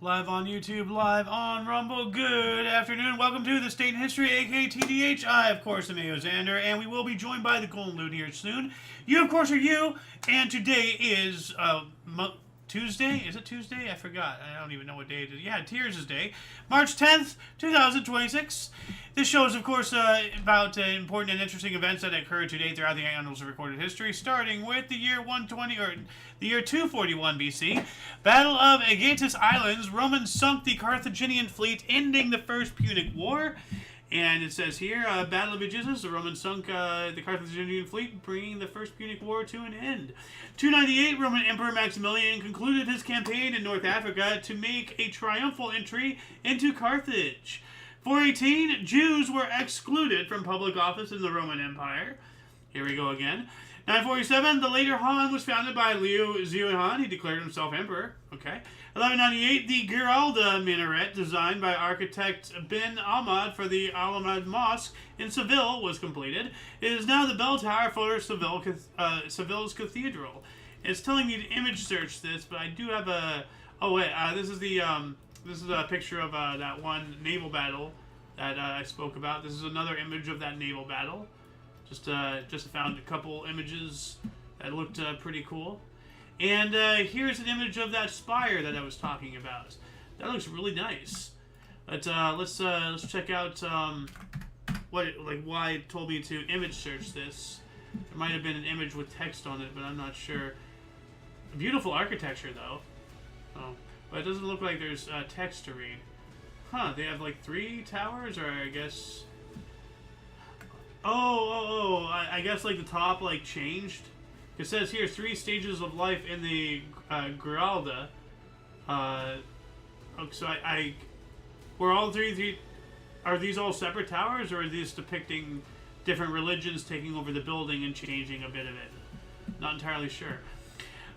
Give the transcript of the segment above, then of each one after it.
Live on YouTube, live on Rumble. Good afternoon. Welcome to the State in History, aka TDH. I, of course, am Xander, and we will be joined by the Golden Loot here soon. You, of course, are you, and today is Tuesday? Is it Tuesday? I forgot. I don't even know what day it is. Yeah, Tears' Day. March 10th, 2026. This show is, of course, about important and interesting events that occurred today throughout the annals of recorded history, starting with the year 120, or the year 241 BC. Battle of Aegatis Islands. Romans sunk the Carthaginian fleet, ending the First Punic War. And it says here, Battle of Aegatis, the Romans sunk the Carthaginian fleet, bringing the First Punic War to an end. 298, Roman Emperor Maximilian concluded his campaign in North Africa to make a triumphal entry into Carthage. 418, Jews were excluded from public office in the Roman Empire. Here we go again. 947, the later Han was founded by Liu Zhuan. He declared himself emperor. Okay. 1198, the Giralda minaret, designed by architect bin Ahmad for the Al-Ahmad Mosque in Seville, was completed. It is now the bell tower for Seville's cathedral. It's telling me to image search this, but I do have a... Oh, wait. This is a picture of that one naval battle that I spoke about. This is another image of that naval battle. Just found a couple images that looked pretty cool. And here's an image of that spire that I was talking about. That looks really nice. But let's check out why it told me to image search this. There might have been an image with text on it, but I'm not sure. Beautiful architecture, though. Oh, but it doesn't look like there's text to read. Huh? They have like 3 towers, or I guess. I guess like the top like changed. It says here 3 stages of life in the Giralda. So were all three? Are these all separate towers, or are these depicting different religions taking over the building and changing a bit of it? Not entirely sure.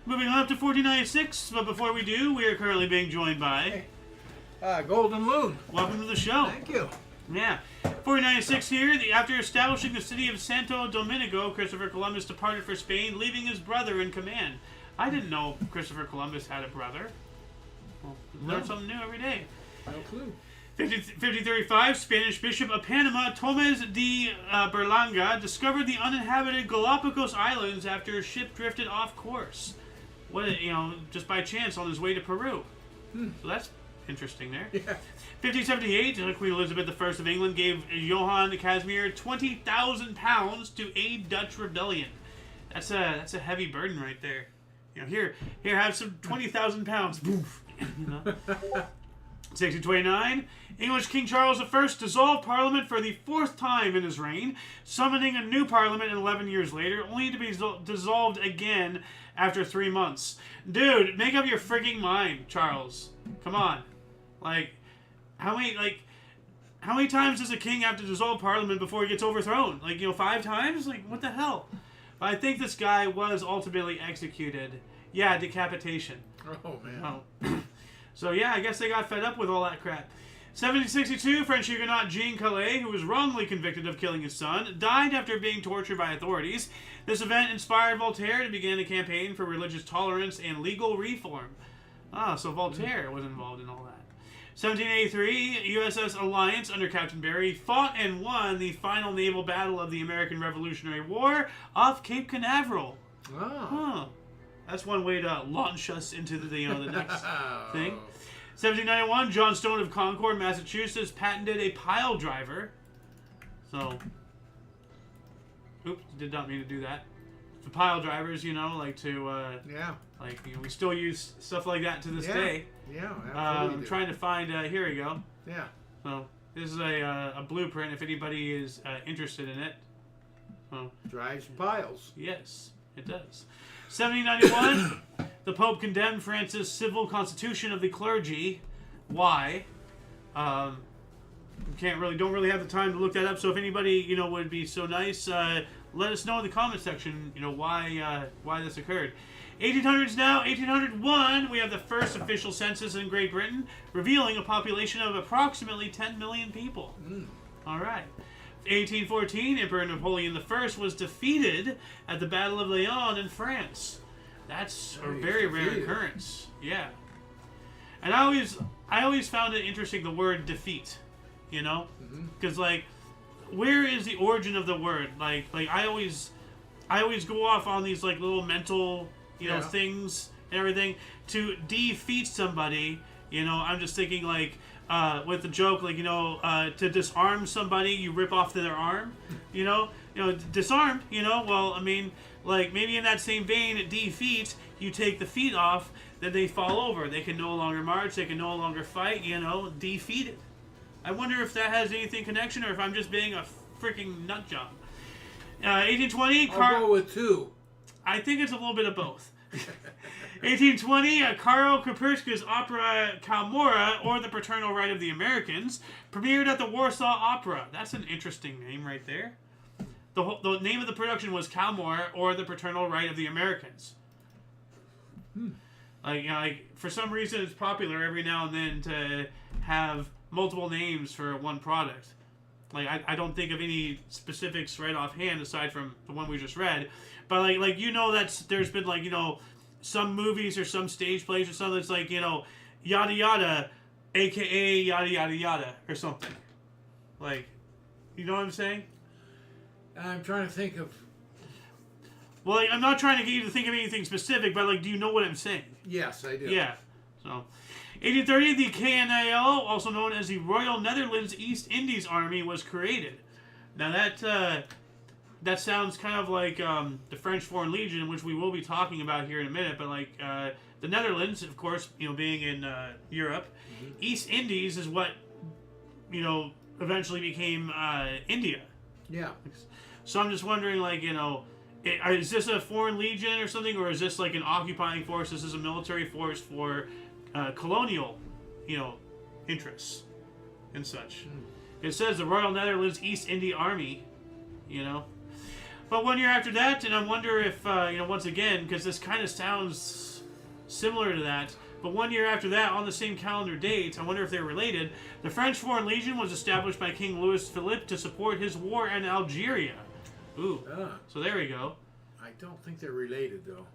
Moving on up to 1496, but before we do, we are currently being joined by Golden Loon. Welcome to the show. Thank you. Yeah. 1496 here, after establishing the city of Santo Domingo, Christopher Columbus departed for Spain, leaving his brother in command. I didn't know Christopher Columbus had a brother. Well, learn something new every day. No clue. 1535, Spanish Bishop of Panama, Tomás de Berlanga, discovered the uninhabited Galapagos Islands after a ship drifted off course. Just by chance on his way to Peru. So that's interesting there. Yeah. 1578, Queen Elizabeth I of England gave Johann Casimir £20,000 to aid Dutch rebellion. That's a heavy burden right there. Here, have some £20,000. Boof. 1629, English King Charles I dissolved Parliament for the 4th time in his reign, summoning a new Parliament 11 years later, only to be dissolved again after 3 months. Dude, make up your freaking mind, Charles. Come on. How many times does a king have to dissolve Parliament before he gets overthrown? 5 times? What the hell? But I think this guy was ultimately executed. Yeah, decapitation. Oh, man. Oh. So, yeah, I guess they got fed up with all that crap. 1762, French Huguenot Jean Calais, who was wrongly convicted of killing his son, died after being tortured by authorities. This event inspired Voltaire to begin a campaign for religious tolerance and legal reform. So Voltaire was involved in all that. 1783, USS Alliance under Captain Barry fought and won the final naval battle of the American Revolutionary War off Cape Canaveral. Oh. Huh. That's one way to launch us into the next thing. 1791, John Stone of Concord, Massachusetts, patented a pile driver. So, oops, did not mean to do that. The pile drivers, we still use stuff like that to this day. Yeah, I'm trying to find, here we go. Yeah. So, this is a blueprint if anybody is interested in it. Drives piles. Yes, it does. 1791, the Pope condemned France's civil constitution of the clergy. Why? Don't really have the time to look that up. So if anybody would be so nice, let us know in the comment section. Why this occurred. 1800s now. 1801, we have the first official census in Great Britain, revealing a population of approximately 10 million people. All right. 1814, Emperor Napoleon I was defeated at the Battle of Lyon in France. That's a very rare occurrence. Yeah. And I always found it interesting, the word defeat, you know? Because, like, where is the origin of the word? Like I always go off on these, like, little mental, you know, things and everything. To defeat somebody, you know, I'm just thinking, like, with the joke, like, you know, to disarm somebody, you rip off their arm, you know, disarmed, you know, well, I mean, like, maybe in that same vein, defeat, you take the feet off, then they fall over. They can no longer march, they can no longer fight, you know, defeated. I wonder if that has anything connection, or if I'm just being a freaking nut job. 1820, I'll go with 2. I think it's a little bit of both. 1820, Karl Kapuscin's opera Kalmora, or The Paternal Right of the Americans, premiered at the Warsaw Opera. That's an interesting name right there. The name of the production was Kalmora, or The Paternal Right of the Americans. Like, you know, like, for some reason it's popular every now and then to have multiple names for one product. Like, I don't think of any specifics right offhand aside from the one we just read. But, like you know, there's been, like, you know, some movies or some stage plays or something that's like, you know, yada yada, aka yada yada yada, or something. Like, you know what I'm saying? I'm trying to think of... Well, like, I'm not trying to get you to think of anything specific, but, like, do you know what I'm saying? Yes, I do. Yeah. So, 1830, the KNIL, also known as the Royal Netherlands East Indies Army, was created. Now, that sounds kind of like the French Foreign Legion, which we will be talking about here in a minute, but, like, the Netherlands, of course, you know, being in Europe, East Indies is what, you know, eventually became India. Yeah. So I'm just wondering, like, you know, is this a foreign legion or something, or is this like an occupying force? This is a military force for colonial, you know, interests and such. It says the Royal Netherlands East India Army, you know. But 1 year after that, and I wonder if, you know, once again, because this kind of sounds similar to that, but 1 year after that, on the same calendar date, I wonder if they're related, the French Foreign Legion was established by King Louis Philippe to support his war in Algeria. Ooh. So there we go. I don't think they're related, though.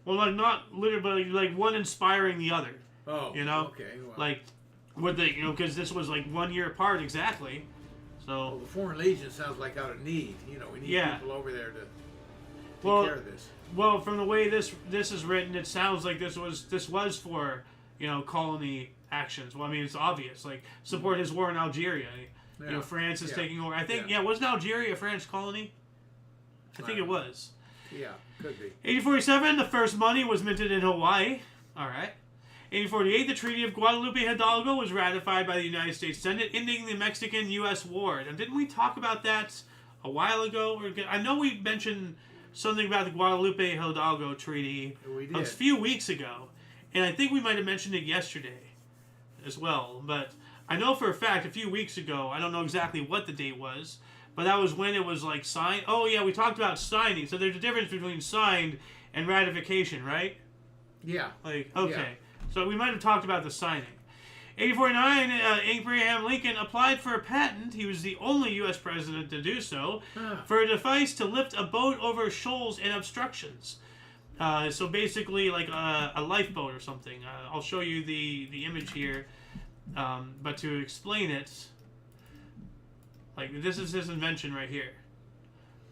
Well, like, not literally, but like one inspiring the other. Oh, you know? Okay. Well, like, would they, you know, because this was like 1 year apart exactly. So. Well, the Foreign Legion sounds like out of need. You know, we need people over there to take care of this. Well, from the way this is written, it sounds like this was for, you know, colony actions. Well, I mean, it's obvious. Like, support his war in Algeria. You know, France is taking over. I think, wasn't Algeria a French colony? I think it was. Yeah, could be. 1847, the first money was minted in Hawaii. All right. 1848, the Treaty of Guadalupe Hidalgo was ratified by the United States Senate, ending the Mexican-U.S. War. Now, didn't we talk about that a while ago? I know we mentioned something about the Guadalupe Hidalgo Treaty a few weeks ago, and I think we might have mentioned it yesterday as well. But I know for a fact a few weeks ago, I don't know exactly what the date was, but that was when it was like signed. Oh yeah, we talked about signing. So there's a difference between signed and ratification, right? Yeah. Like, okay. Yeah. So we might have talked about the signing. 1849, Abraham Lincoln applied for a patent. He was the only U.S. president to do so, for a device to lift a boat over shoals and obstructions. So basically like a lifeboat or something. I'll show you the image here. But to explain it, like, this is his invention right here.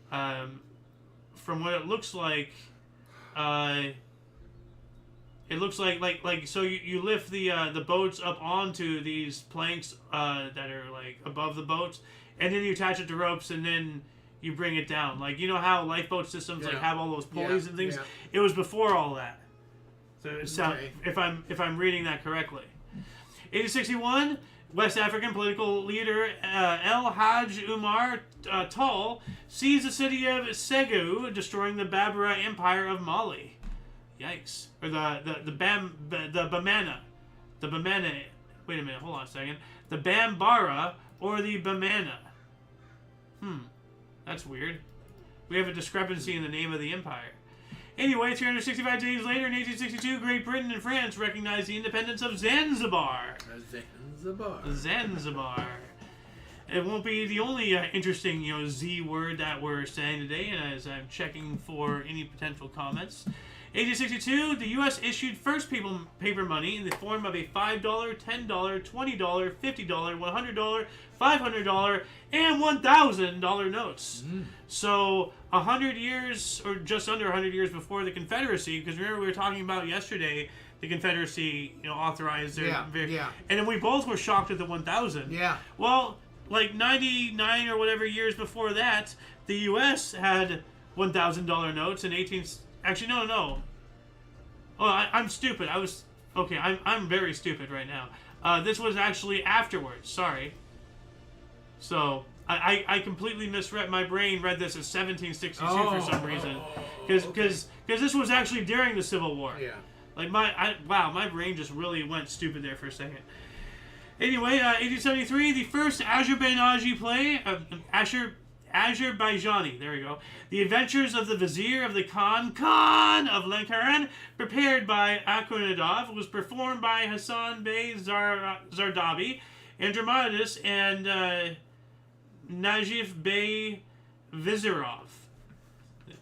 From what it looks like, it looks like so you lift the boats up onto these planks that are like above the boats, and then you attach it to ropes, and then you bring it down. Like, you know how lifeboat systems like have all those pulleys and things. Yeah. It was before all that. So it sounds, if I'm reading that correctly. 1861, West African political leader El Hajj Umar Tall seized the city of Segu, destroying the Babura Empire of Mali. Yikes! Or the Bamana. Wait a minute, hold on a second. The Bambara or the Bamana. That's weird. We have a discrepancy in the name of the empire. Anyway, 365 days later, in 1862, Great Britain and France recognized the independence of Zanzibar. Zanzibar. It won't be the only interesting, Z word that we're saying today, and as I'm checking for any potential comments. 1862, the U.S. issued first paper money in the form of a $5, $10, $20, $50, $100, $500, and $1,000 notes. So 100 years, or just under 100 years before the Confederacy, because remember we were talking about yesterday, the Confederacy, authorized their... Yeah. And then we both were shocked at the 1,000. Yeah. Well, like 99 or whatever years before that, the U.S. had $1,000 notes in 18... Actually, no. Oh, I'm stupid. I'm very stupid right now. This was actually afterwards. Sorry. So, I completely misread. My brain read this as 1762 for some reason. Because this was actually during the Civil War. Yeah. Like, my brain just really went stupid there for a second. Anyway, 1873, the first Azerbaijani play, Azerbaijani, there we go. The Adventures of the Vizier of the Khan of Lankaran, prepared by Akhunadov, was performed by Hassan Bey Zardabi, Andromatus, and Najif Bey Vizirov.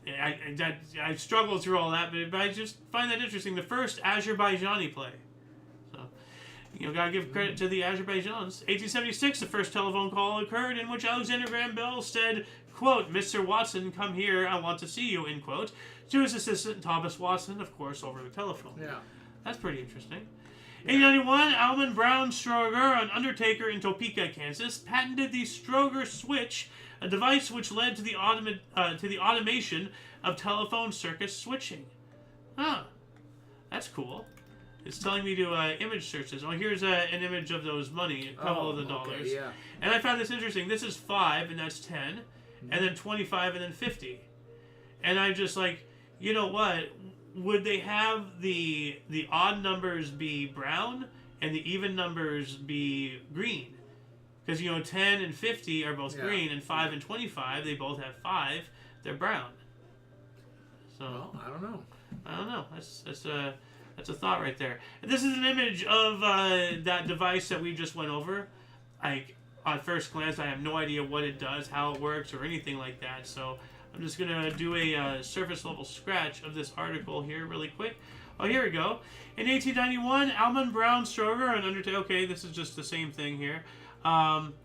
I struggled through all that, but I just find that interesting. The first Azerbaijani play. Gotta give credit to the Azerbaijans. 1876, the first telephone call occurred in which Alexander Graham Bell said, quote, "Mr. Watson, come here, I want to see you," end quote, to his assistant Thomas Watson, of course, over the telephone. Yeah. That's pretty interesting. 1891, Almon Brown Stroger, an undertaker in Topeka, Kansas, patented the Stroger switch, a device which led to the automation of telephone circuit switching. Huh. That's cool. It's telling me to image search this. Oh, here's an image of those money, a couple of the dollars. Okay, yeah. And I found this interesting. This is 5, and that's 10, and then 25, and then 50. And I'm just like, you know what? Would they have the odd numbers be brown and the even numbers be green? Because, 10 and 50 are both green, and 5 and 25, they both have 5. They're brown. So, well, I don't know. That's a thought right there. And this is an image of that device that we just went over. At first glance, I have no idea what it does, how it works, or anything like that. So I'm just going to do a surface level scratch of this article here really quick. Oh, here we go. In 1891, Almon Brown Stroger, an undertaker... Okay, this is just the same thing here. Invented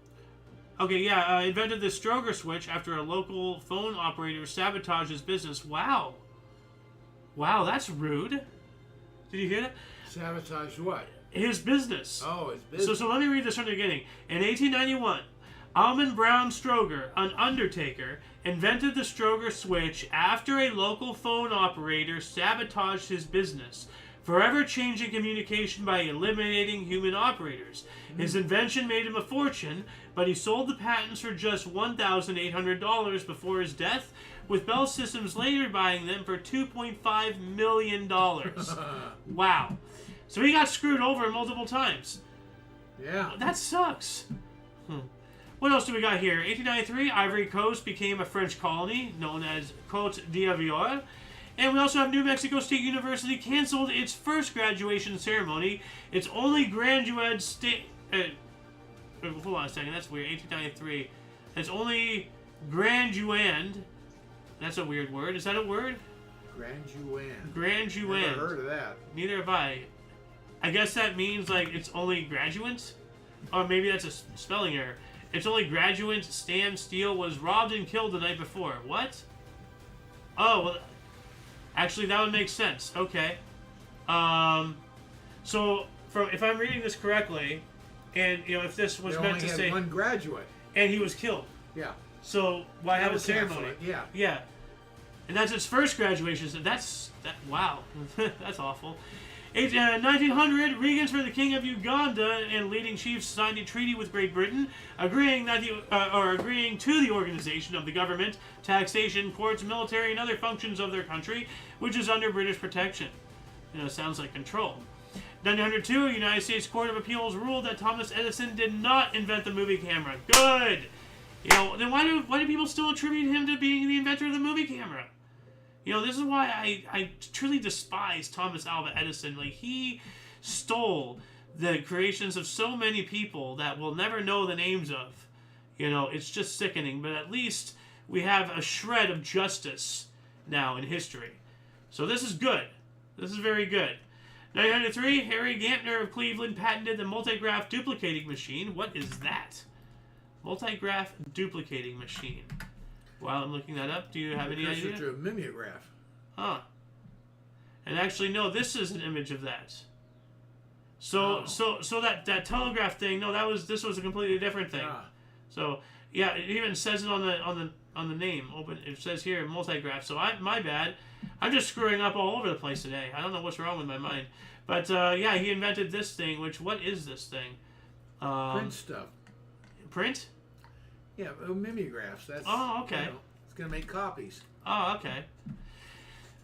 the Stroger switch after a local phone operator sabotaged his business. Wow, that's rude. Did you hear that? Sabotage what? His business. Oh, his business. So let me read this from the beginning. In 1891, Almon Brown Stroger, an undertaker, invented the Stroger switch after a local phone operator sabotaged his business, forever changing communication by eliminating human operators. His invention made him a fortune, but he sold the patents for just $1,800 before his death, with Bell Systems later buying them for $2.5 million. Wow. So he got screwed over multiple times. Yeah. That sucks. What else do we got here? 1893, Ivory Coast became a French colony known as Côte d'Ivoire. And we also have New Mexico State University canceled its first graduation ceremony. Its only graduate hold on a second, that's weird. 1893. Its only graduand. That's a weird word. Is that a word? Graduand. Graduand. Never heard of that. Neither have I. I guess that means like it's only graduates? Or maybe that's a spelling error. Its only graduate, Stan Steele, was robbed and killed the night before. What? Oh, well, actually that would make sense. Okay. So if I'm reading this correctly, and if this was meant to say one graduate, and he was killed. Yeah. So why have a ceremony? Yeah. Yeah. And that's its first graduation. So wow. That's awful. 1900, Regents for the King of Uganda and leading chiefs signed a treaty with Great Britain, agreeing to the organization of the government, taxation, courts, military, and other functions of their country, which is under British protection. Sounds like control. 1902, United States Court of Appeals ruled that Thomas Edison did not invent the movie camera. Good. Then why do people still attribute him to being the inventor of the movie camera? This is why I truly despise Thomas Alva Edison. Like, he stole the creations of so many people that we'll never know the names of. It's just sickening. But at least we have a shred of justice now in history. So this is good. This is very good. 903, Harry Gantner of Cleveland patented the multigraph duplicating machine. What is that? Multigraph duplicating machine. While I'm looking that up, do you have any idea? To a mimeograph. Huh. And actually, no, this is an image of that. So that telegraph thing, no, this was a completely different thing. Ah. So yeah, it even says it on the name. Open. It says here multigraph. So my bad. I'm just screwing up all over the place today. I don't know what's wrong with my mind. But yeah, he invented this thing. What is this thing? Print stuff. Print? Yeah, mimeographs. That's. Oh, okay. It's gonna make copies. Oh, okay.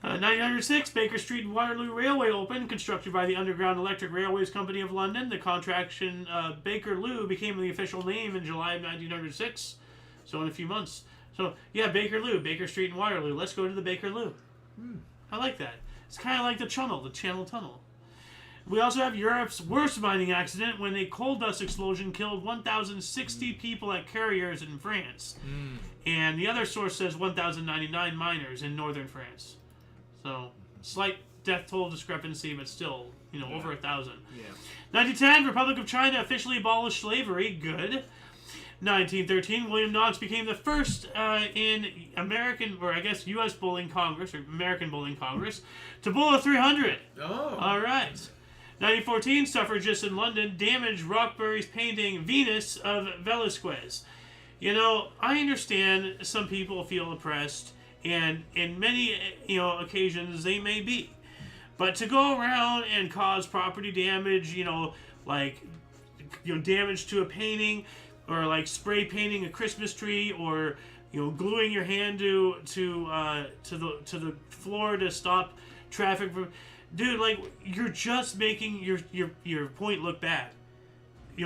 1906, Baker Street and Waterloo Railway opened, constructed by the Underground Electric Railways Company of London. The contraction Bakerloo became the official name in July of 1906, so in a few months. So, yeah, Bakerloo, Baker Street and Waterloo. Let's go to the Bakerloo. I like that. It's kind of like the Channel Tunnel. We also have Europe's worst mining accident when a coal dust explosion killed 1,060 people at carriers in France. And the other source says 1,099 miners in northern France. So, slight death toll discrepancy, but still, over 1,000. Yeah. 1910, Republic of China officially abolished slavery. Good. 1913, William Knox became the first in American, or I guess U.S. Bowling Congress, or American Bowling Congress, to bowl a 300. Oh. All right. 1914, suffragists in London damaged Roxbury's painting Venus of Velasquez. I understand some people feel oppressed, and in many occasions they may be. But to go around and cause property damage, damage to a painting, or like spray painting a Christmas tree, or gluing your hand to the floor to stop traffic from, dude, you're just making your point look bad.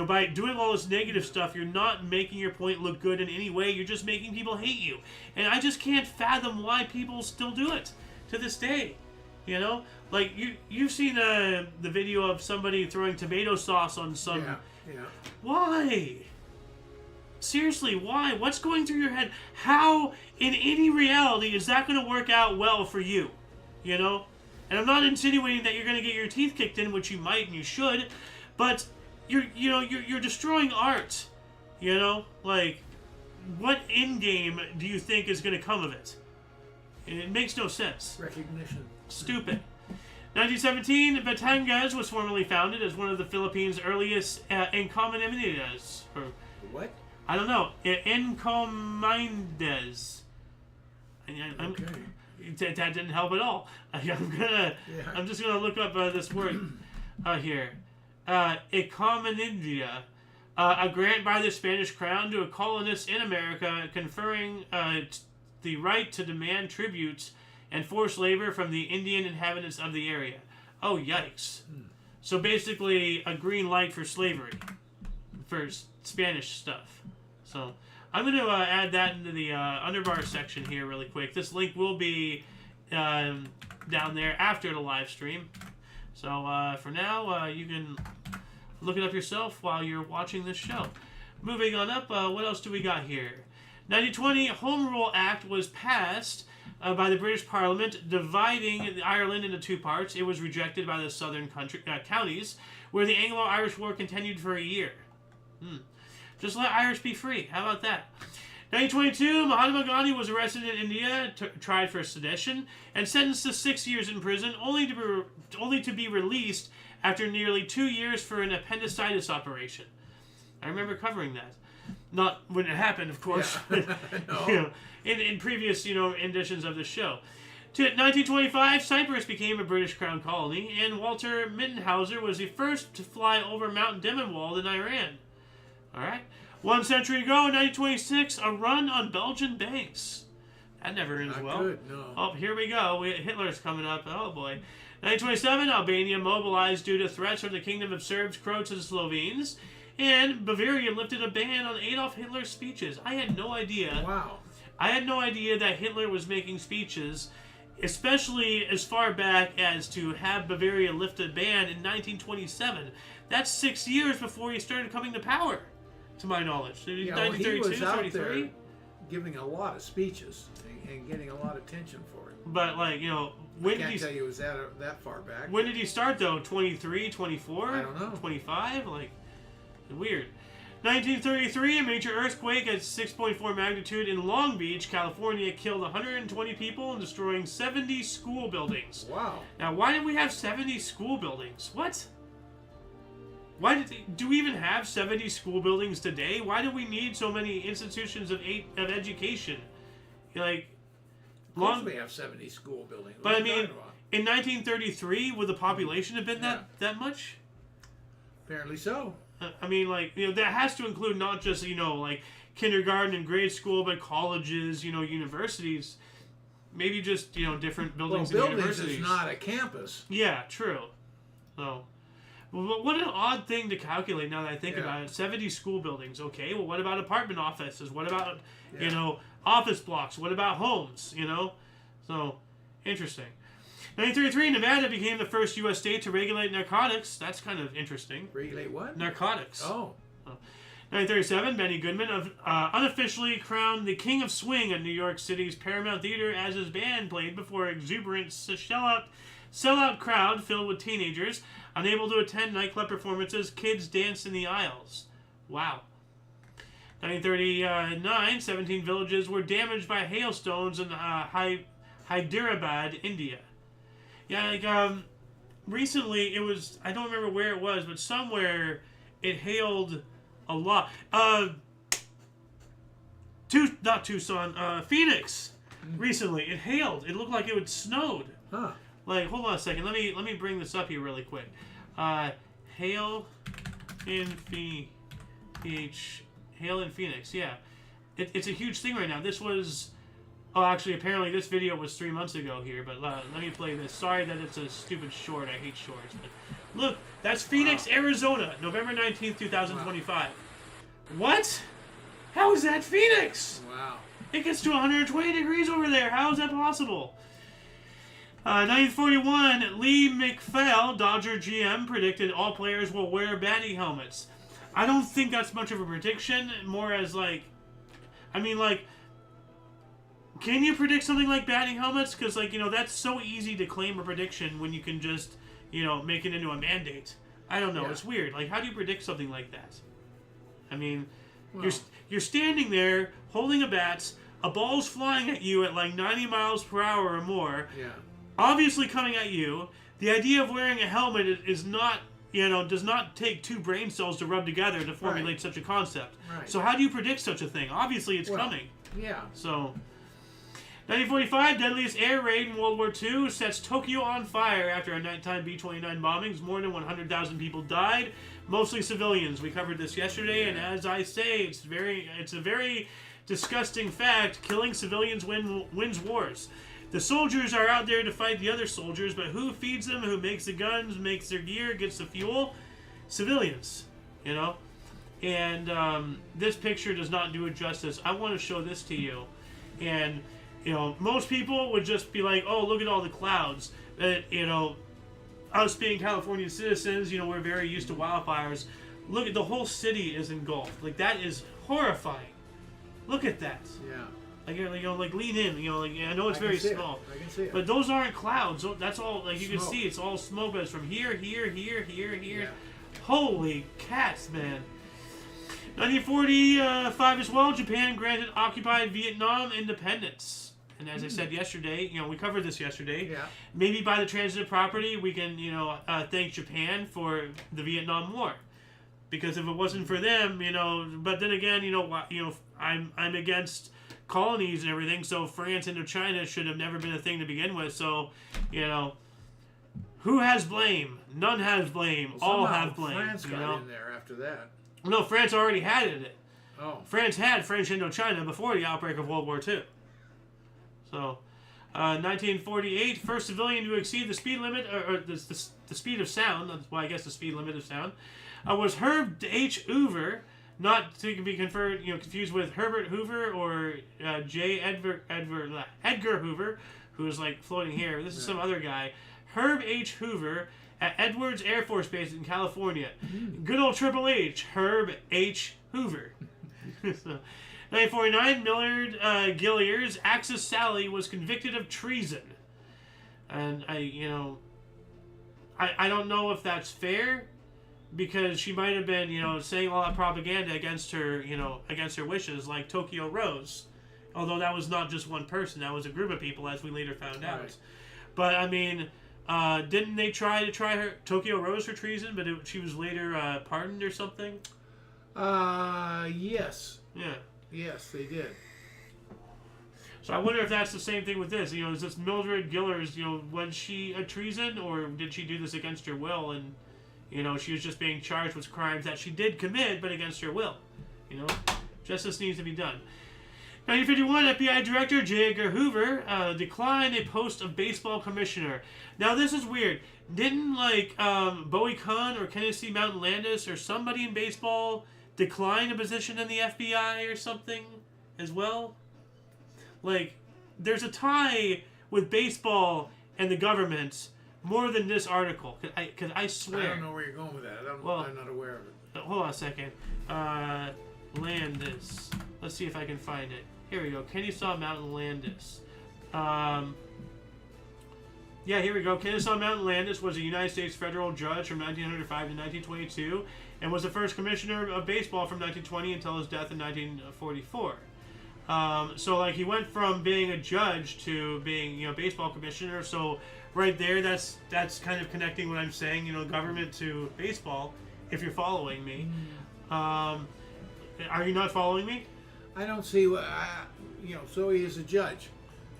By doing all this negative stuff, you're not making your point look good in any way. You're just making people hate you. And I just can't fathom why people still do it to this day. You've seen the video of somebody throwing tomato sauce on some. Yeah. Why? Seriously, why? What's going through your head? How, in any reality, is that going to work out well for you? And I'm not insinuating that you're going to get your teeth kicked in, which you might and you should, but you're destroying art. What end game do you think is going to come of it? It makes no sense. Recognition. Stupid. 1917, Batangas was formally founded as one of the Philippines' earliest encomiendas. What? I don't know. Encomiendas. Okay. That didn't help at all. I'm just gonna look up this word here. Encomienda, a grant by the Spanish crown to a colonist in America, conferring the right to demand tributes and forced labor from the Indian inhabitants of the area. Oh, yikes! So basically, a green light for slavery, for Spanish stuff. So I'm going to add that into the underbar section here really quick. This link will be down there after the live stream. So for now, you can look it up yourself while you're watching this show. Moving on up, what else do we got here? 1920 Home Rule Act was passed by the British Parliament, dividing Ireland into two parts. It was rejected by the southern counties, where the Anglo-Irish War continued for a year. Just let Irish be free. How about that? 1922, Mahatma Gandhi was arrested in India, tried for sedition, and sentenced to 6 years in prison, only to be released after nearly 2 years for an appendicitis operation. I remember covering that. Not when it happened, of course, Yeah. but, in previous editions of the show. 1925, Cyprus became a British Crown colony, and Walter Mittenhauser was the first to fly over Mount Dimmenwald in Iran. All right. 1 century ago, in 1926, a run on Belgian banks. That never ends well. Good, no. Oh, here we go. Hitler's coming up. Oh, boy. 1927, Albania mobilized due to threats from the Kingdom of Serbs, Croats, and Slovenes. And Bavaria lifted a ban on Adolf Hitler's speeches. I had no idea. Wow. I had no idea that Hitler was making speeches, especially as far back as to have Bavaria lift a ban in 1927. That's 6 years before he started coming to power, to my knowledge. Yeah, well, he was out there giving a lot of speeches and getting a lot of attention for it. But like, when did he? Tell you it was that far back. When did he start though? 23, 24? I don't know. 25? Like, weird. 1933, a major earthquake at 6.4 magnitude in Long Beach, California, killed 120 people and destroying 70 school buildings. Wow. Now, why did we have 70 school buildings? What? Do we even have 70 school buildings today? Why do we need so many institutions of education? Like, of course we have 70 school buildings. But I mean, in 1933, would the population have been that much? Apparently so. I mean, like, that has to include not just, like kindergarten and grade school, but colleges, universities. Maybe just, different buildings and universities. Is not a campus. Yeah, true. So, well, what an odd thing to calculate now that I think about it. 70 school buildings. Okay, well, what about apartment offices? What about, office blocks? What about homes? So, interesting. 1933, Nevada became the first U.S. state to regulate narcotics. That's kind of interesting. Regulate what? Narcotics. Oh. 1937, Benny Goodman unofficially crowned the King of Swing at New York City's Paramount Theater as his band played before an exuberant sellout crowd filled with teenagers. Unable to attend nightclub performances, kids danced in the aisles. Wow. 1939, 17 villages were damaged by hailstones in Hyderabad, India. Yeah, like, recently it was, I don't remember where it was, but somewhere it hailed a lot. Not Tucson, Phoenix, recently. It hailed. It looked like it would snowed. Huh. Like, hold on a second. Let me bring this up here really quick. Hail in Phoenix, yeah. It's a huge thing right now. This was... Oh, actually, apparently this video was 3 months ago here, but let me play this. Sorry that it's a stupid short. I hate shorts. But look, that's Phoenix, Arizona, November 19th, 2025. Wow. What? How is that Phoenix? Wow. It gets to 120 degrees over there. How is that possible? 1941, Lee McPhail, Dodger GM, predicted all players will wear batting helmets. I don't think that's much of a prediction, more as like... I mean, like... Can you predict something like batting helmets? Because, like, that's so easy to claim a prediction when you can just, make it into a mandate. I don't know. Yeah. It's weird. Like, how do you predict something like that? I mean, well, you're standing there holding a bat, a ball's flying at you at like 90 miles per hour or more. Yeah. Obviously coming at you. The idea of wearing a helmet is not, does not take two brain cells to rub together to formulate such a concept. Right. So how do you predict such a thing? Obviously it's coming. Yeah. So... 1945, deadliest air raid in World War II sets Tokyo on fire after a nighttime B-29 bombings. More than 100,000 people died, mostly civilians. We covered this yesterday, and as I say, it's a very disgusting fact. Killing civilians wins wars. The soldiers are out there to fight the other soldiers, but who feeds them, who makes the guns, makes their gear, gets the fuel? Civilians, And this picture does not do it justice. I want to show this to you. And... most people would just be like, oh, look at all the clouds. Us being California citizens, we're very used to wildfires. Look at the whole city is engulfed. Like, that is horrifying. Look at that. Yeah. Like, lean in. I know it's very small. I can see it. But those aren't clouds. That's all, like, you smoke. can see it's all smoke, but it's from here. Yeah. Holy cats, man. 1945 as well, Japan granted occupied Vietnam independence. And as I said yesterday, we covered this yesterday. Yeah. Maybe by the transitive property, we can, thank Japan for the Vietnam War, because if it wasn't for them, But then again, I'm against colonies and everything. So France and China should have never been a thing to begin with. So, who has blame? None has blame. Well, all have blame. France got in there after that. No, France already had it. Oh. France had French Indochina before the outbreak of World War II. So, 1948, first civilian to exceed the speed limit, or the speed of sound, that's why I guess the speed limit of sound, was Herb H. Hoover, not to be confused with Herbert Hoover or J. Edgar Hoover, who is like floating here. This is some other guy. Herb H. Hoover at Edwards Air Force Base in California. Good old Triple H, Herb H. Hoover. So, 1949, Millard Gillier's Axis Sally was convicted of treason. And I don't know if that's fair, because she might have been, saying all that propaganda against her, against her wishes, like Tokyo Rose. Although that was not just one person, that was a group of people, as we later found out. But, I mean, didn't they try her, Tokyo Rose, for treason, but she was later pardoned or something? Yes. Yeah. Yes, they did. So I wonder if that's the same thing with this. Is this Mildred Gillers, was she a treason, or did she do this against her will, and, she was just being charged with crimes that she did commit, but against her will? Justice needs to be done. 1951, FBI Director J. Edgar Hoover declined a post of baseball commissioner. Now, this is weird. Didn't, Bowie Kahn or Kenneth C. Mountain Landis or somebody in baseball decline a position in the FBI or something as well? There's a tie with baseball and the government more than this article. Cause I swear. I don't know where you're going with that. I'm not aware of it. Hold on a second. Landis. Let's see if I can find it. Here we go. Kennesaw Mountain Landis. Yeah, here we go. Kennesaw Mountain Landis was a United States federal judge from 1905 to 1922 and was the first commissioner of baseball from 1920 until his death in 1944. So he went from being a judge to being, baseball commissioner. So right there, that's kind of connecting what I'm saying, government to baseball, if you're following me. Are you not following me? I don't see what, so he is a judge.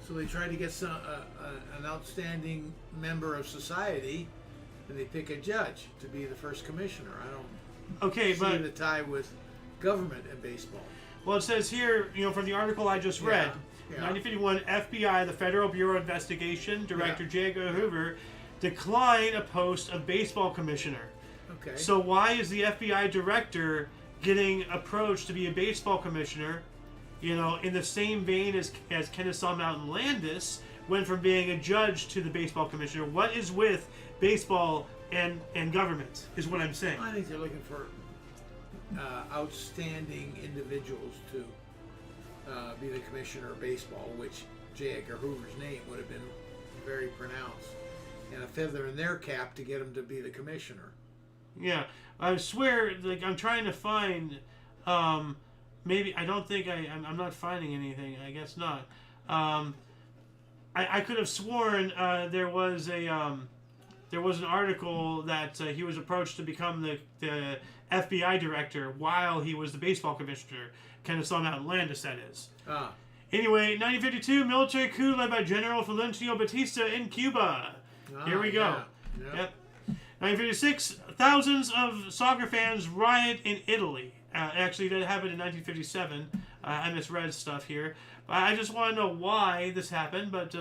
So they try to get an outstanding member of society, and they pick a judge to be the first commissioner. I don't see the tie with government and baseball. Well, it says here, from the article I just read, 1951, FBI, the Federal Bureau of Investigation, Director J. Edgar Hoover, declined a post of baseball commissioner. Okay. So why is the FBI director getting approached to be a baseball commissioner, in the same vein as Kennesaw Mountain Landis went from being a judge to the baseball commissioner? What is with baseball and government, is what I'm saying. I think they're looking for outstanding individuals to be the commissioner of baseball, which J. Edgar Hoover's name would have been very pronounced, and a feather in their cap to get him to be the commissioner. Yeah, I swear, I'm trying to find, maybe, I don't think I'm not finding anything, I guess not. I could have sworn there was an article that he was approached to become the FBI director while he was the baseball commissioner. Kennesaw Mountain Landis, that is. Anyway, 1952, military coup led by General Fulgencio Batista in Cuba. Here we go. Yeah. Yep. 1956, thousands of soccer fans riot in Italy. Actually, that happened in 1957. I misread stuff here. I just want to know why this happened, but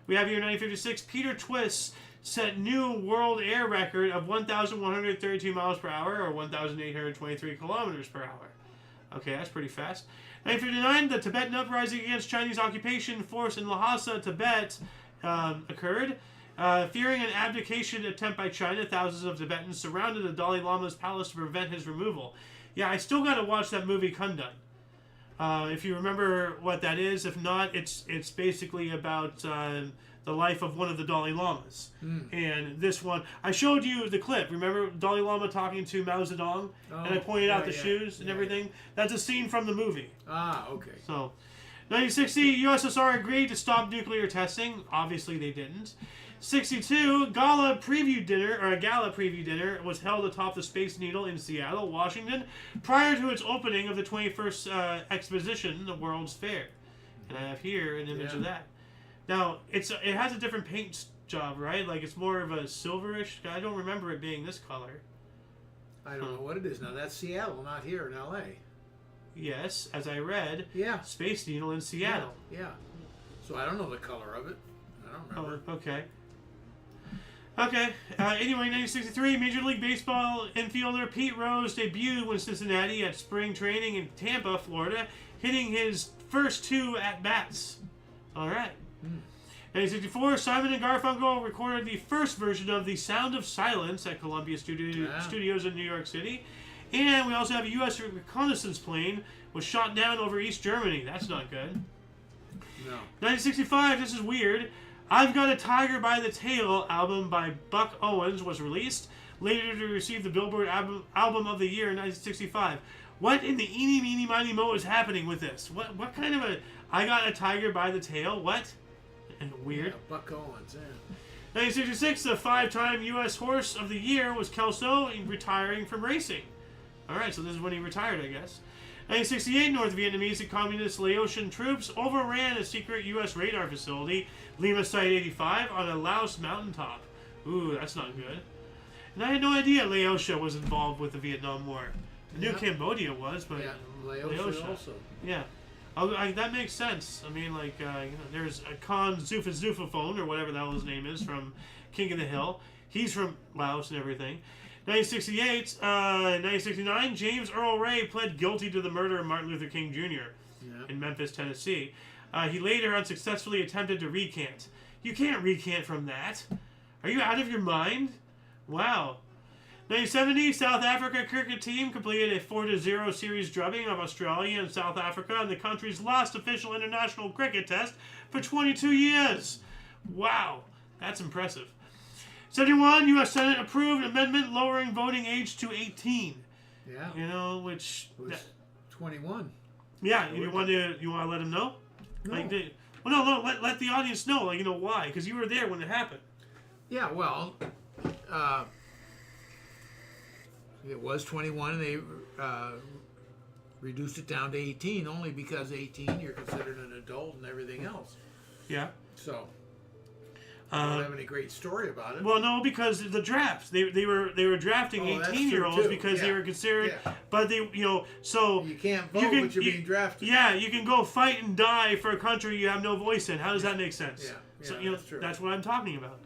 we have here in 1956, Peter Twist set new world air record of 1,132 miles per hour, or 1,823 kilometers per hour. Okay, that's pretty fast. 1959, the Tibetan uprising against Chinese occupation force in Lhasa, Tibet, occurred. Fearing an abdication attempt by China, thousands of Tibetans surrounded the Dalai Lama's palace to prevent his removal. Yeah, I still got to watch that movie Kundun. If you remember what that is, if not, it's basically about the life of one of the Dalai Lamas. And this one, I showed you the clip. Remember Dalai Lama talking to Mao Zedong? And I pointed out the shoes and everything? That's a scene from the movie. Okay. So, 1960, USSR agreed to stop nuclear testing. Obviously, they didn't. 62, a gala preview dinner was held atop the Space Needle in Seattle, Washington, prior to its opening of the 21st exposition, the World's Fair. And I have here an image of that. Now, it has a different paint job, right? It's more of a silverish. I don't remember it being this color. I don't know what it is now. That's Seattle, not here in L.A. Yes, as I read. Yeah. Space Needle in Seattle. Yeah. So I don't know the color of it. I don't remember. Oh, okay. Okay. Anyway, 1963, Major League Baseball infielder Pete Rose debuted in Cincinnati at spring training in Tampa, Florida, hitting his first 2 at-bats. All right. 1964, Simon and Garfunkel recorded the first version of The Sound of Silence at Columbia Studios in New York City. And we also have a U.S. reconnaissance plane was shot down over East Germany. That's not good. No. 1965, this is weird. I've Got a Tiger by the Tail album by Buck Owens was released, later to receive the Billboard album of the Year in 1965. What in the eeny, meeny, miny, mo is happening with this? What kind of a I Got a Tiger by the Tail? What? And weird. Yeah, Buck Owens, yeah. 1966, the 5-time U.S. Horse of the Year was Kelso, retiring from racing. Alright, so this is when he retired, I guess. 1968, North Vietnamese and Communist Laotian troops overran a secret U.S. radar facility, Lima Site 85, on a Laos mountaintop. Ooh, that's not good. And I had no idea Laotia was involved with the Vietnam War. I knew Cambodia was, but yeah, Laotia also. Yeah. That makes sense. I mean, like, there's a Khan Zufaphone, or whatever the hell his name is, from King of the Hill. He's from Laos and everything. 1969, James Earl Ray pled guilty to the murder of Martin Luther King Jr. In Memphis, Tennessee. He later unsuccessfully attempted to recant. You can't recant from that. Are you out of your mind? Wow. 1970, South Africa cricket team completed a 4-0 series drubbing of Australia and South Africa in the country's last official international cricket test for 22 years. Wow, that's impressive. 71, U.S. Senate approved amendment lowering voting age to 18. Yeah. You know, which... It was 21. Yeah, you want to let them know? No. Like, let the audience know, like, you know, why? Because you were there when it happened. Yeah, well, it was 21, and they reduced it down to 18, only because 18 you're considered an adult and everything else. Yeah. So, I don't have any great story about it. Well, no, because the drafts they were drafting 18-year-olds because they were considered, but they so you can't vote, but you're being drafted. Yeah, you can go fight and die for a country you have no voice in. How does that make sense? Yeah, so that's true. That's what I'm talking about.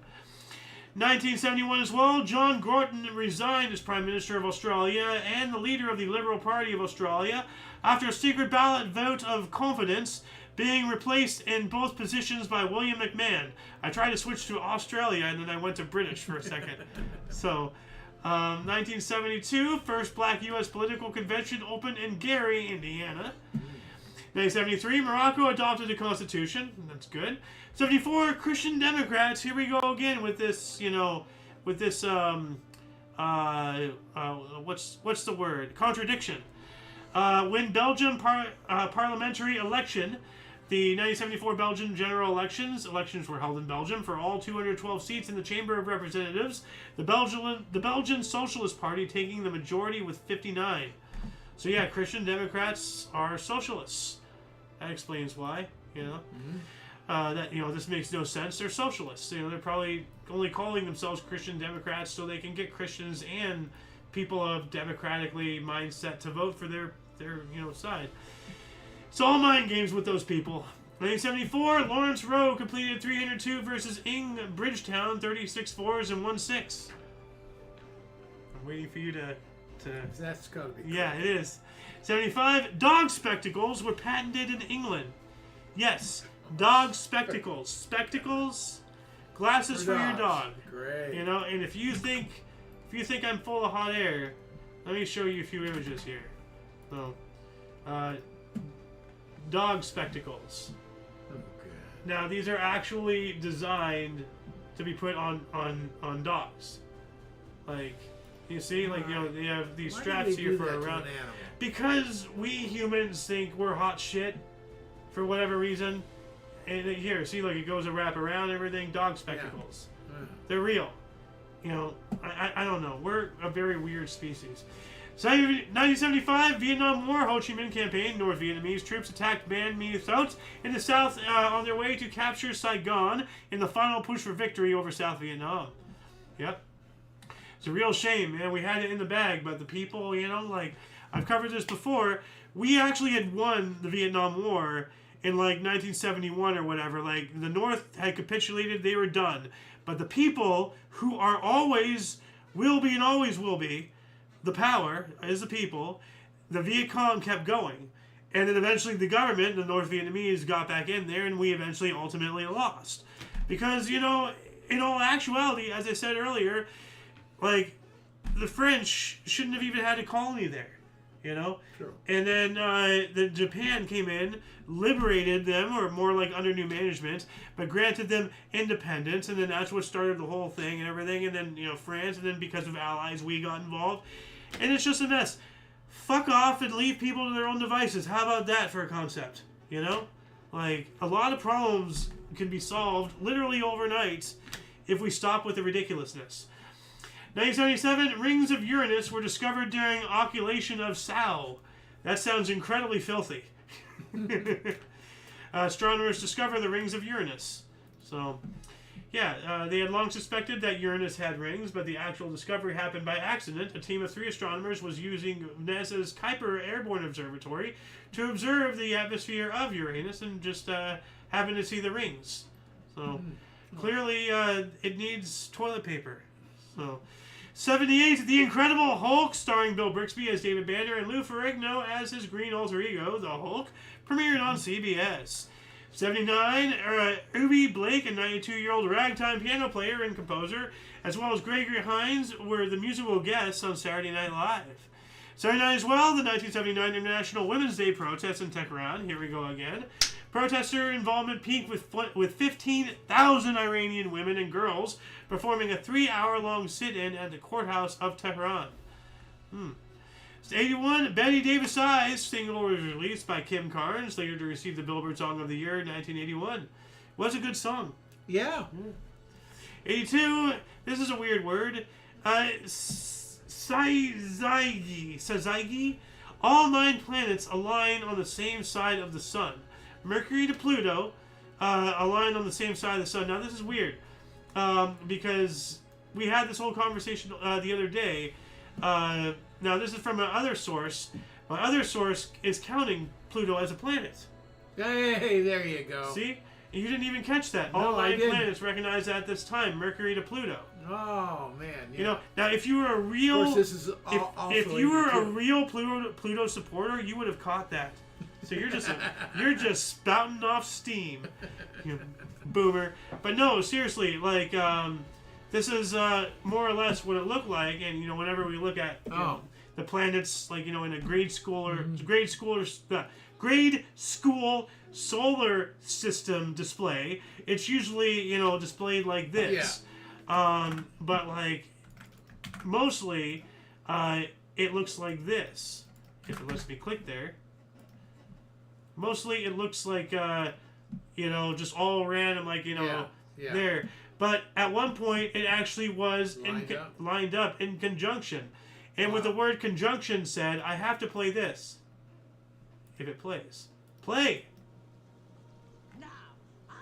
1971 as well, John Gorton resigned as Prime Minister of Australia and the leader of the Liberal Party of Australia after a secret ballot vote of confidence, being replaced in both positions by William McMahon. I tried to switch to Australia and then I went to British for a second. So, 1972, first black U.S. political convention opened in Gary, Indiana. 1973, Morocco adopted a constitution. That's good. 74, Christian Democrats. Here we go again with this, what's the word? Contradiction. When Belgium parliamentary election, the 1974 Belgian general elections were held in Belgium for all 212 seats in the Chamber of Representatives. The Belgian Socialist Party taking the majority with 59. So yeah, Christian Democrats are socialists. That explains why, this makes no sense. They're socialists. They're probably only calling themselves Christian Democrats so they can get Christians and people of democratically mindset to vote for their side. It's all mind games with those people. 1974, Lawrence Rowe completed 302 versus Ing Bridgetown, 36 fours and 1 6. I'm waiting for you to. That's got to be. Yeah, it is. 75, dog spectacles were patented in England. Yes, dog spectacles. Spectacles, glasses for your dog. Great. And if you think I'm full of hot air, let me show you a few images here. So, dog spectacles. Okay. Now these are actually designed to be put on dogs. Like, you see, like they have these straps here for around. Because we humans think we're hot shit for whatever reason. And here, see, like it goes a wrap around everything. Dog spectacles. Yeah. They're real. I don't know. We're a very weird species. So, 1975, Vietnam War, Ho Chi Minh campaign. North Vietnamese troops attacked Ban My Thuot in the south on their way to capture Saigon in the final push for victory over South Vietnam. Yep. It's a real shame, man. We had it in the bag, but the people, like, I've covered this before. We actually had won the Vietnam War in, like, 1971 or whatever. Like, the North had capitulated. They were done. But the people who are always, will be and always will be, the power is the people, the Viet Cong kept going. And then eventually the government, the North Vietnamese, got back in there, and we eventually ultimately lost. Because, in all actuality, as I said earlier, like, the French shouldn't have even had a colony there, you know? True. And then the Japan came in, liberated them, or more like under new management, but granted them independence, and then that's what started the whole thing and everything, and then, you know, France, and then because of allies, we got involved. And it's just a mess. Fuck off and leave people to their own devices. How about that for a concept, you know? Like, a lot of problems can be solved literally overnight if we stop with the ridiculousness. 1977, rings of Uranus were discovered during occultation of Sao. That sounds incredibly filthy. Astronomers discover the rings of Uranus. So, yeah, they had long suspected that Uranus had rings, but the actual discovery happened by accident. A team of 3 astronomers was using NASA's Kuiper Airborne Observatory to observe the atmosphere of Uranus and just happened to see the rings. So, clearly, it needs toilet paper. So, 78, The Incredible Hulk, starring Bill Bixby as David Banner and Lou Ferrigno as his green alter ego, the Hulk, premiered on CBS. 79, Ubi Blake, a 92-year-old ragtime piano player and composer, as well as Gregory Hines, were the musical guests on Saturday Night Live. 79 as well, the 1979 International Women's Day protests in Tehran. Here we go again. Protester involvement peaked with 15,000 Iranian women and girls performing a 3-hour-long sit-in at the courthouse of Tehran. 81, Betty Davis Eyes single was released by Kim Carnes, later to receive the Billboard Song of the Year in 1981. Was a good song. Yeah. 82, this is a weird word. Sazaigi. All 9 planets align on the same side of the sun. Mercury to Pluto align on the same side of the sun. Now, this is weird because we had this whole conversation the other day. Now, this is from another source. My other source is counting Pluto as a planet. Hey, there you go. See? You didn't even catch that. No, All I 9 didn't. planets recognized at this time, Mercury to Pluto. Oh, man. Yeah. You know, now if you were a real... Of course, this is if you were a real Pluto supporter, you would have caught that. So you're just spouting off steam, you boomer. But no, seriously, like this is more or less what it looked like. And you know, whenever we look at the planets, like in a grade school solar system display, it's usually displayed like this. Yeah. But like mostly, it looks like this. If it lets me click there. Mostly it looks like, just all random, like, there. But at one point, it actually was lined up in conjunction. And with the word conjunction said, I have to play this. If it plays. Play! Now,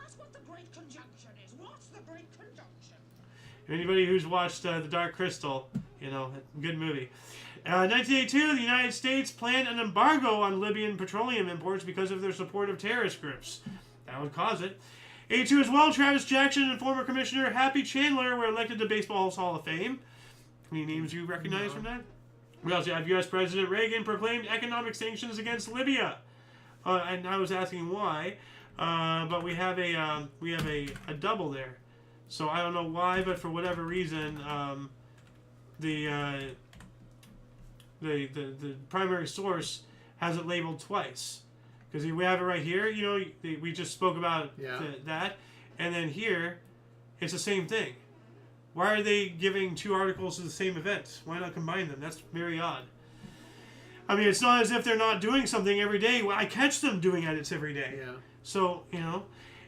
ask what the Great Conjunction is. What's the Great Conjunction? Anybody who's watched The Dark Crystal, good movie. 1982, the United States planned an embargo on Libyan petroleum imports because of their support of terrorist groups. That would cause it. 82 as well, Travis Jackson and former Commissioner Happy Chandler were elected to Baseball's Hall of Fame. Any names you recognize from that? We also have U.S. President Reagan proclaimed economic sanctions against Libya. And I was asking why, but we have a double there. So I don't know why, but for whatever reason, the primary source has it labeled twice. Because we have it right here, we just spoke about that. And then here, it's the same thing. Why are they giving 2 articles to the same event? Why not combine them? That's very odd. I mean, it's not as if they're not doing something every day. Well, I catch them doing edits every day. Yeah. So,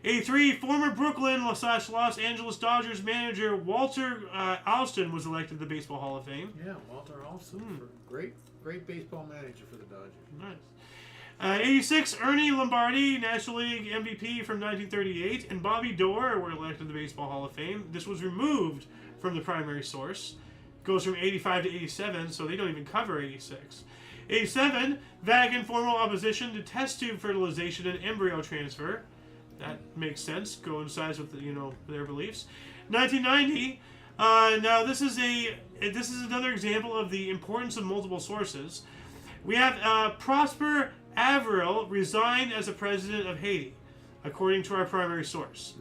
83, former Brooklyn / Los Angeles Dodgers manager Walter Alston was elected to the Baseball Hall of Fame. Yeah, Walter Alston, great baseball manager for the Dodgers. Nice. 86, Ernie Lombardi, National League MVP from 1938, and Bobby Doerr were elected to the Baseball Hall of Fame. This was removed from the primary source. It goes from 85 to 87, so they don't even cover 86. 87, Vatican formal opposition to test tube fertilization and embryo transfer. That makes sense, coincides with their beliefs. 1990. Now this is another example of the importance of multiple sources. We have Prosper Avril resigned as the president of Haiti, according to our primary source.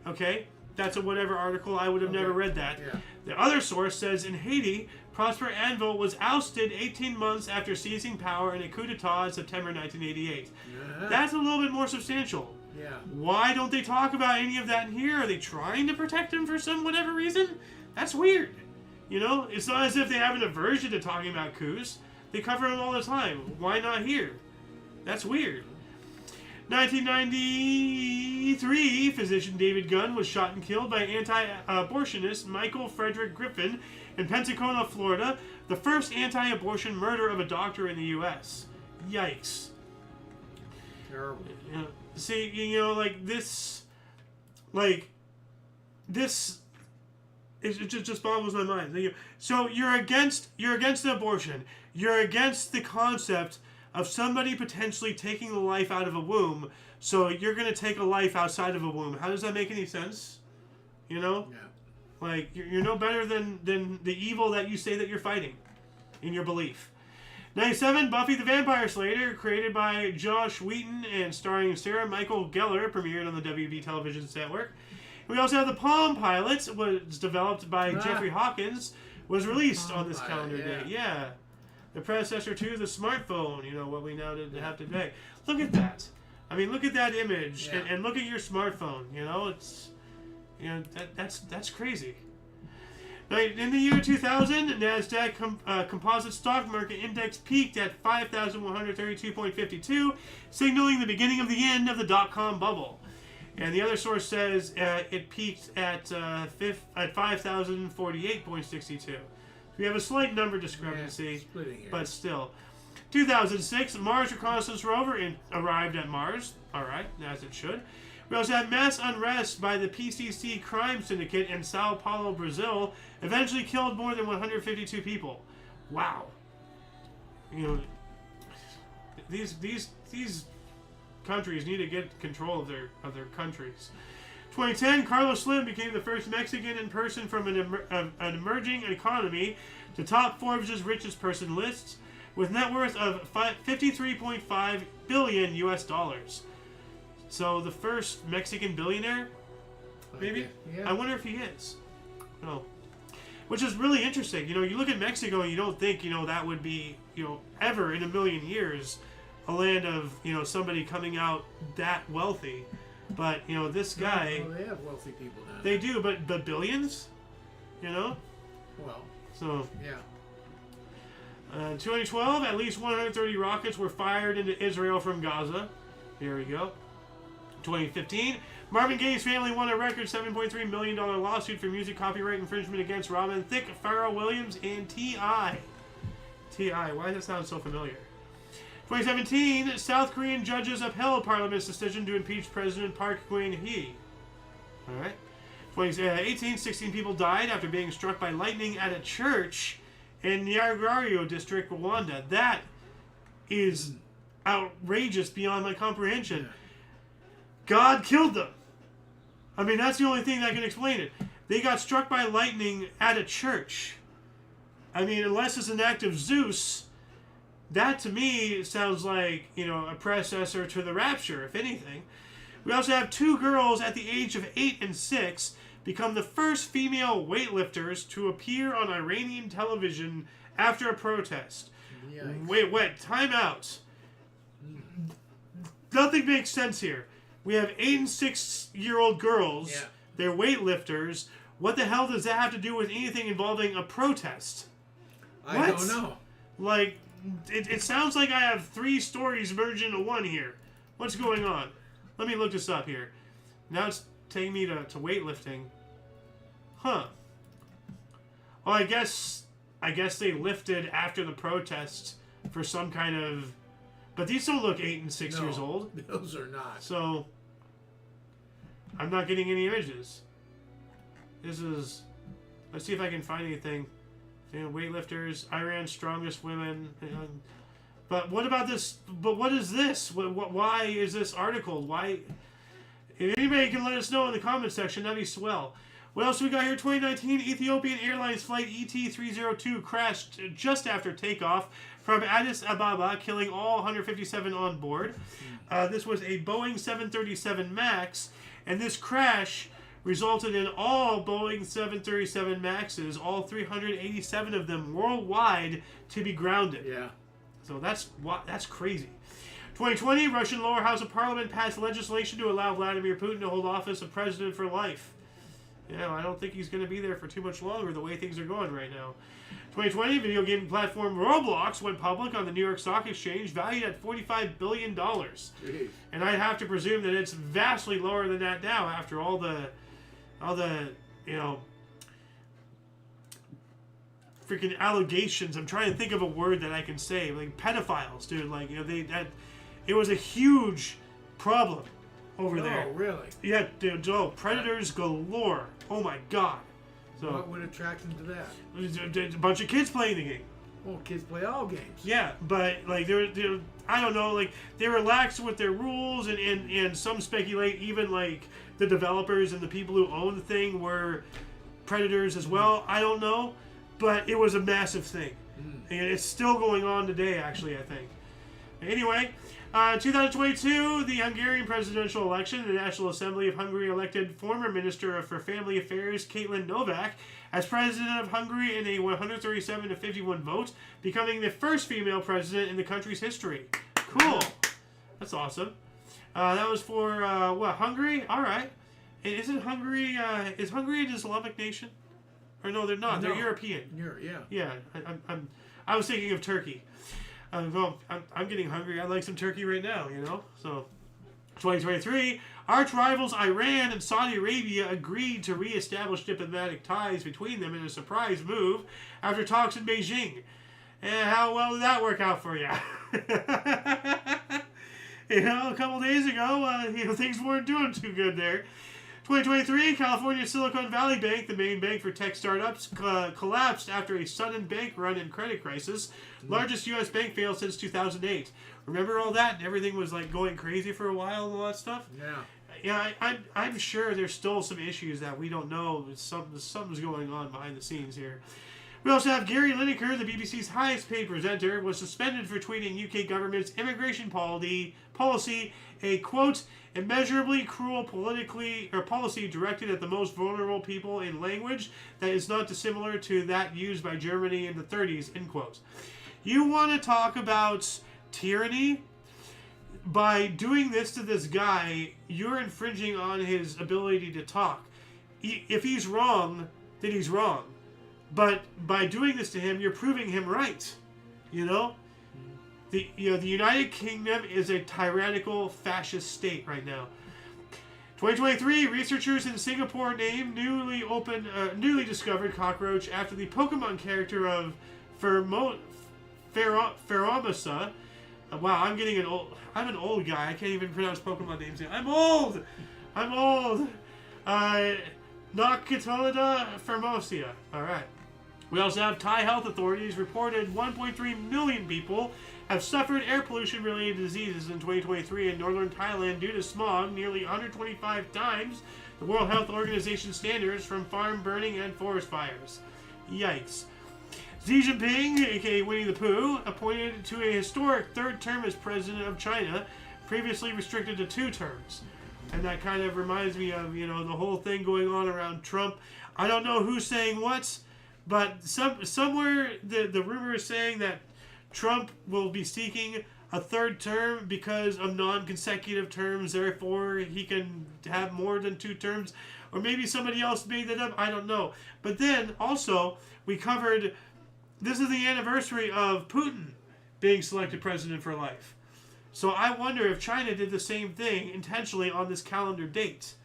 Okay. That's a whatever article. I would have never read that. Yeah. The other source says in Haiti, Prosper Anvil was ousted 18 months after seizing power in a coup d'etat in September 1988. Yeah. That's a little bit more substantial. Yeah. Why don't they talk about any of that in here? Are they trying to protect him for some whatever reason? That's weird. You know, it's not as if they have an aversion to talking about coups. They cover them all the time. Why not here? That's weird. 1993, physician David Gunn was shot and killed by anti-abortionist Michael Frederick Griffin in Pensacola, Florida, the first anti-abortion murder of a doctor in the U.S. Yikes. Terrible. Yeah. See, you know, this, it just boggles my mind. So you're against the abortion. You're against the concept of somebody potentially taking the life out of a womb. So you're going to take a life outside of a womb. How does that make any sense? You know? Yeah. Like, you're no better than the evil that you say that you're fighting in your belief. 97, Buffy the Vampire Slayer, created by Josh Wheaton and starring Sarah Michael Gellar, premiered on the WB television network. We also have the Palm Pilot, was developed by Jeffrey Hawkins, was released on this calendar day. Yeah. The predecessor to the smartphone, you know, what we now have today. Look at that. I mean, look at that image, and look at your smartphone. You know, it's, you know, that's crazy. Now, in the year 2000, NASDAQ Composite Stock Market Index peaked at 5,132.52, signaling the beginning of the end of the dot-com bubble. And the other source says it peaked at 5,048.62. We have a slight number discrepancy, but still. 2006, Mars Reconnaissance Rover arrived at Mars. All right, as it should. We also had mass unrest by the PCC crime syndicate in Sao Paulo, Brazil, eventually killed more than 152 people. Wow. You know, these countries need to get control of their countries. 2010, Carlos Slim became the first Mexican in person from an emerging economy to top Forbes' richest person lists, with net worth of $53.5 billion US dollars. So the first Mexican billionaire, maybe? Yeah. I wonder if he is. No. Which is really interesting. You know, you look at Mexico and you don't think, you know, that would be, you know, ever in a million years a land of, you know, somebody coming out that wealthy. But, you know, this guy... Well, they have wealthy people down They do, but billions? You know? Well, So... yeah. 2012, at least 130 rockets were fired into Israel from Gaza. Here we go. 2015, Marvin Gaye's family won a record $7.3 million lawsuit for music copyright infringement against Robin Thicke, Pharrell Williams, and T.I. T.I., why does that sound so familiar? 2017, South Korean judges upheld Parliament's decision to impeach President Park Geun-hye. Alright. 2018, 16 people died after being struck by lightning at a church in Nyagario district, Rwanda. That is outrageous beyond my comprehension. God killed them. I mean, that's the only thing that can explain it. They got struck by lightning at a church. I mean, unless it's an act of Zeus, that to me sounds like, you know, a predecessor to the rapture, if anything. We also have two girls at the age of 8 and 6 become the first female weightlifters to appear on Iranian television after a protest. Yikes. Wait, time out. Nothing makes sense here. We have 8 and 6-year-old girls. Yeah. They're weightlifters. What the hell does that have to do with anything involving a protest? I don't know. Like, it sounds like I have 3 stories merged into one here. What's going on? Let me look this up here. Now it's taking me to weightlifting. Huh. Well, I guess they lifted after the protest for some kind of... But these don't look 8 and 6 years old. Those are not. So, I'm not getting any images. This is... Let's see if I can find anything. You know, weightlifters, Iran's strongest women. But what about this? But what is this? Why is this article? Why? If anybody can let us know in the comment section, that'd be swell. What else we got here? 2019 Ethiopian Airlines flight ET-302 crashed just after takeoff from Addis Ababa, killing all 157 on board. This was a Boeing 737 MAX, and this crash resulted in all Boeing 737 Maxes, all 387 of them worldwide, to be grounded. Yeah. So that's crazy. 2020, Russian lower house of parliament passed legislation to allow Vladimir Putin to hold office of president for life. Yeah, I don't think he's going to be there for too much longer the way things are going right now. 2020, video gaming platform Roblox went public on the New York Stock Exchange, valued at $45 billion. Jeez. And I'd have to presume that it's vastly lower than that now after all the freaking allegations. I'm trying to think of a word that I can say. Like pedophiles, dude. Like, it was a huge problem over there. Oh, really? Yeah, dude. Oh, predators galore. Oh my god. So What would attract them to that? a bunch of kids playing the game. Well, kids play all games. Yeah, but like they're I don't know, like they relax with their rules, and some speculate even like the developers and the people who own the thing were predators as well. I don't know, but it was a massive thing, and it's still going on today. Actually, I think. Anyway, 2022, the Hungarian presidential election, the National Assembly of Hungary elected former Minister for Family Affairs Caitlin Novak as president of Hungary in a 137 to 51 vote, becoming the first female president in the country's history. Cool. That's awesome. That was for, Hungary? All right. Isn't Hungary, is Hungary an Islamic nation? Or no, they're not. No. They're European. Yeah. Yeah, I was thinking of Turkey. Well, I'm getting hungry. I'd like some turkey right now, So, 2023, arch rivals Iran and Saudi Arabia agreed to re-establish diplomatic ties between them in a surprise move after talks in Beijing. And how well did that work out for you? A couple days ago, things weren't doing too good there. 2023, California Silicon Valley Bank, the main bank for tech startups, collapsed after a sudden bank run and credit crisis. Largest U.S. bank fail since 2008. Remember all that? And everything was like going crazy for a while and all that stuff? Yeah. Yeah, I'm sure there's still some issues that we don't know. Something's going on behind the scenes here. We also have Gary Lineker, the BBC's highest paid presenter, was suspended for tweeting UK government's immigration policy, a quote, immeasurably cruel policy directed at the most vulnerable people in language that is not dissimilar to that used by Germany in the 30s, end quote. You want to talk about tyranny? By doing this to this guy, you're infringing on his ability to talk. If he's wrong, then he's wrong. But by doing this to him, you're proving him right. The United Kingdom is a tyrannical fascist state right now. 2023, researchers in Singapore named newly discovered cockroach after the Pokemon character of Pheromosa. Wow, I'm an old guy. I can't even pronounce Pokemon names yet. I'm old. Noctitolida Pheromosia. All right. We also have Thai health authorities reported 1.3 million people have suffered air pollution-related diseases in 2023 in northern Thailand due to smog, nearly 125 times the World Health Organization standards from farm burning and forest fires. Yikes. Xi Jinping, aka Winnie the Pooh, appointed to a historic third term as president of China, previously restricted to 2 terms. And that kind of reminds me of, the whole thing going on around Trump. I don't know who's saying what, but somewhere the rumor is saying that Trump will be seeking a 3rd term because of non-consecutive terms, therefore he can have more than 2 terms. Or maybe somebody else made that up, I don't know. But then, also, we covered, this is the anniversary of Putin being selected president for life. So I wonder if China did the same thing intentionally on this calendar date.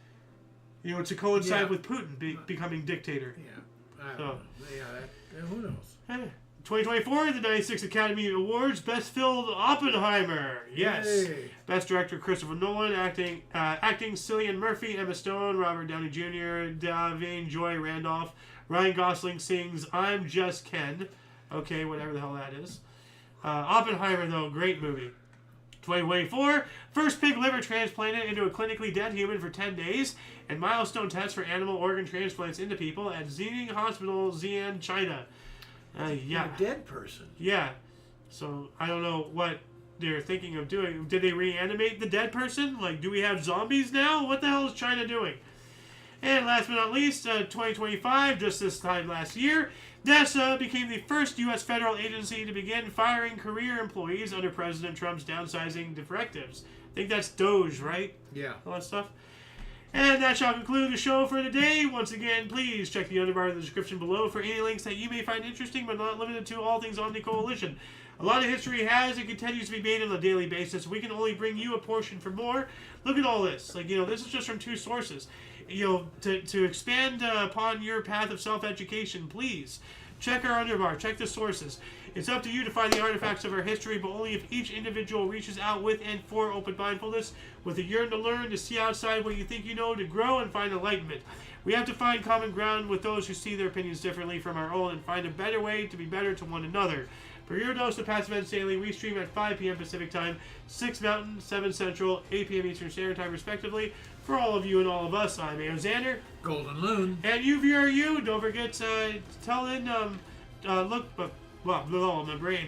To coincide with Putin becoming dictator. Yeah. I don't know. Yeah, who knows? 2024, the 96th Academy Awards, Best Film Oppenheimer. Yes. Yay. Best Director Christopher Nolan, acting Cillian Murphy, Emma Stone, Robert Downey Jr., Da'Vine Joy Randolph, Ryan Gosling sings I'm Just Ken. Okay, whatever the hell that is. Oppenheimer, though, great movie. 2024, first pig liver transplanted into a clinically dead human for 10 days, and milestone test for animal organ transplants into people at Xining Hospital, Xi'an, China. Yeah. A dead person. Yeah. So, I don't know what they're thinking of doing. Did they reanimate the dead person? Like, do we have zombies now? What the hell is China doing? And last but not least, 2025, just this time last year, NASA became the first U.S. federal agency to begin firing career employees under President Trump's downsizing directives. I think that's Doge, right? Yeah. All that stuff. And that shall conclude the show for today. Once again, please check the underbar of the description below for any links that you may find interesting, but not limited to all things Omni Coalition. A lot of history has and continues to be made on a daily basis. We can only bring you a portion for more. Look at all this. This is just from 2 sources. To expand upon your path of self-education, please check our underbar, check the sources. It's up to you to find the artifacts of our history, but only if each individual reaches out with and for open mindfulness, with a yearn to learn, to see outside what you think you know, to grow and find enlightenment. We have to find common ground with those who see their opinions differently from our own and find a better way to be better to one another. For your dose of Passive Events Daily, we stream at 5 p.m. Pacific Time, 6 Mountain, 7 Central, 8 p.m. Eastern Standard Time, respectively. For all of you and all of us, I'm Xander. Golden Loon. And you viewer, you, don't forget to tell in, my brain.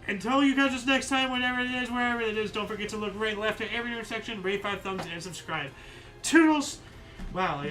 Until you catch us next time, whenever it is, wherever it is, don't forget to look right and left at every intersection, rate 5 thumbs, and subscribe. Toodles! Wow,